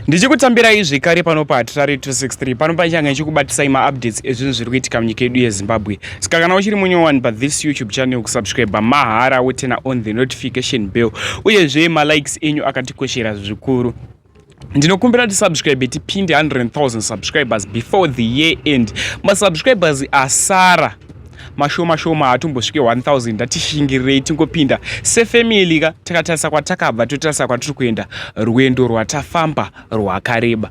Ndichikutambirai zvekare pano paHatirari 263 pano pachanga ichikubatisai maupdates ezvinhu zviri kuitika munyika yedu yeZimbabwe. Saka kana uchiri munyowani pathis YouTube channel kusubscribe mahara wotena on the notification bell uyezve malikes enyu akatikoshera zvikuru. Ndinokumbira kuti subscribe tipinde 100,000 subscribers before the year end. Masubscribers asara mashoma hatumbosvike 1000 ndatishingirei tingopinda sefamily ka takatarisa kwatakabva totarisa kwatiri kuenda rwendo rwatafamba rwakareba.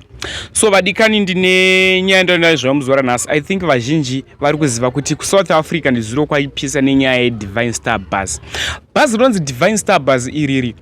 So vadikani ndine nyaya ndinoizva muzora nhasi. I think vazhinji vari kuziva kuti kuSouth Africa ndizviro kwaipisa nenyaya yeDivine Star Bus. Bhazi rinonzi Divine Star Bus iriri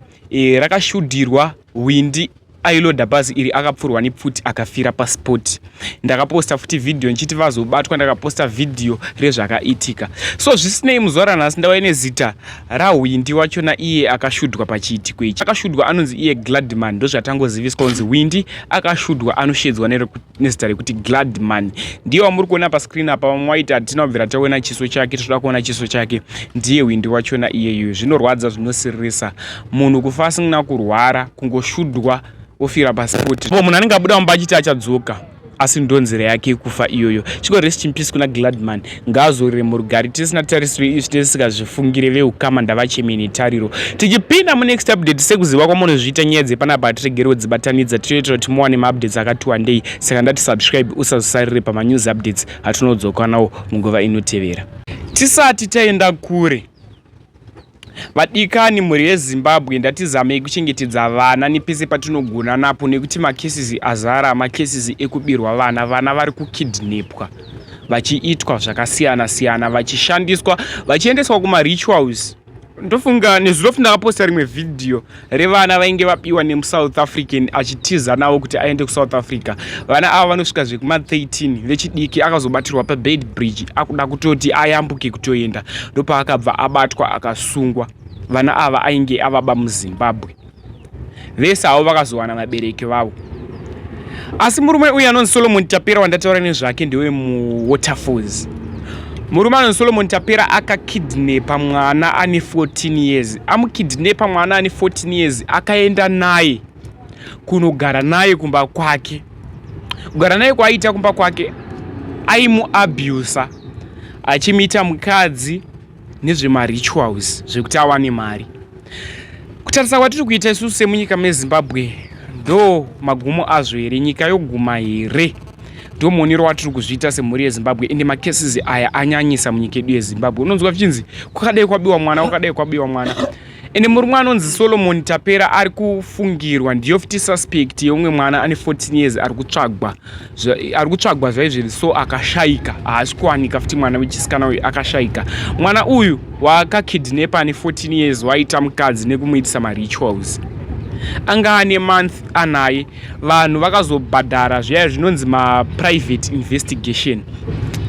rakashudirwa Windi ailoda bhazi iri akapfurwa nepfuti akafira paspoti. Ndakaposta futi video nchiti vazobatwa, ndakaposta video rezvakaitika. So zvisinei muzora nhasi ndauya nezita raWindi wachona iye akashudwa pachiitiko ichi. Akashudwa anonzi iye Gladman, ndozvatangoziviswa kunzi Windi akashudwa anoshedzwa nezita rekuti Gladman. Ndiye wamuri kuona pascreen apa, vamwe waiti hatina kubvira taona chiso chake, toda kuona chiso chake. Ndiye Windi wachona iyeyo. Zvinorwadza, zvinosiririsa. Munhu kufa asina kurwara, kungoshudwa ofira pasipoti. Munhu anenge abuda mumba achiti achadzoka, asi ndonzera yake yekufa iyoyo. Chiko rest in peace kuna Gladman. Ngaazorore murugare. Tisina tarisiro izvi tisikazvifungire veukama ndavachemeni tariro. Tichipinda munext update sekuziva kwamunozviita nyaya dzepanapa tiregerewo dzibatanidza tinoitira kuti muwane maupdates akati wandei. Saka ndati subscribe usazosarire pamanews updates hatinodzoka nawo munguva inotevera. Tisati taenda kure, vadikani mhuri yeZimbabwe ndatizamei kuchengetedza vana nepese patinogona napo, nekuti makesisi azara, makesisi ekubirwa vana vari kukidnapwa vachiitwa zvakasiyana siyana, vachishandiswa, vachiendeswa kumarituals. Ndofunga nezvirofu ndakaposta rimwe video revana vainge vapiwa nemuSouth African achitiza navo kuti aende kuSouth Africa. Vana ava vanosvika zvekuma 13 vechidiki, akazobatirwa paBed Bridge akuda kutoti ayambuke kutoenda, ndopaakabva abatwa akasungwa. Vana ava ainge avaba muZimbabwe, vese avo vakazowana vabereki vavo. Asi murume uyu anonzi Solomon Tapera wandataura nezvake ndewe muWaterfalls. Murume anonzi Solomon Tapera akakidnapa mwana ane 14 years. Amukidnapa mwana ane 14 years akaenda naye kunogara naye kumba kwake. Kugara naye kwaita kumba kwake, aimuabusa achimuita mukadzi nezvemarituals zvekuti awane mari. Kutarisa kwatiri kuita isusu semunyika meZimbabwe ndo magumo azvo here, nyika yoguma here, ndo muonero watiri kuzviita semhuri yeZimbabwe. Ende makesisi aya anyanyisa munyika yedu yeZimbabwe. Unonzwa vichinzi kwakadai kwabiwa mwana, kwakadai kwabiwa mwana. Ende murume anonzi Solomon Tapera ari kufungirwa, ndiyo futi suspect yeumwe mwana ane 14 years ari kutsvagwa zvaizviri. So akashaika, haasi kuwanika futi mwana wechisikana uyu akashaika. Mwana uyu waakakidnapa ane 14 years waita mukadzi nekumuitisa marituals. Anga ane month anaye. Vanhu vakazobhadhara zviya zvinonzi private investigation,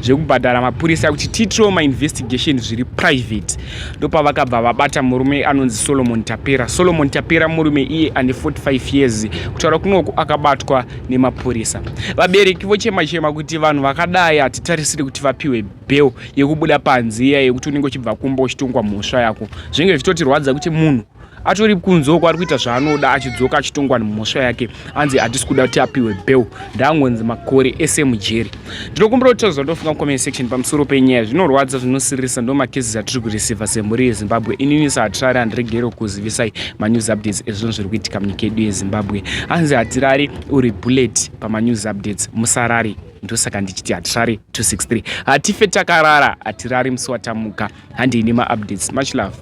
zvekubhadhara mapurisa kuti tiitiro investigation zviri private. Ndopa vakabva vabata murume anonzi Solomon Tapera. Solomon Tapera murume iye ane 45 years. Kutaura kunoku akabatwa nemapurisa. Vabereki vochema kuti vanhu vakadai hatitarisiri kuti vapiwe bail yekubuda panze yekuti unenge uchibva kumba uchitongwa mhosva yako. Zvinenge zvichitotirwadza kuti munhu atori kunzoko ari kuita zvaanoda achidzoka achitongwa nemhosva yake, anzi hatisi kuda kuti apiwe bail, ndangonzi makore ese mujeri. Ndinokumbira kuti tozondofunga mucomment section pamusoro penyaya. Zvinorwadza, zvinosiririsa, ndo makesisi atiri kureceiva semhuri yeZimbabwe. Inini saHatirari handiregeri kuzivisai manews updates ezvinhu zviri kuitika munyika yedu yeZimbabwe. Anzi Hatirari uri bullet pamanews updates, musarari. Ndosaka ndichiti Hatirari 263 hatife takarara, Hatirari musi watamuka. Handini maupdates. Much love.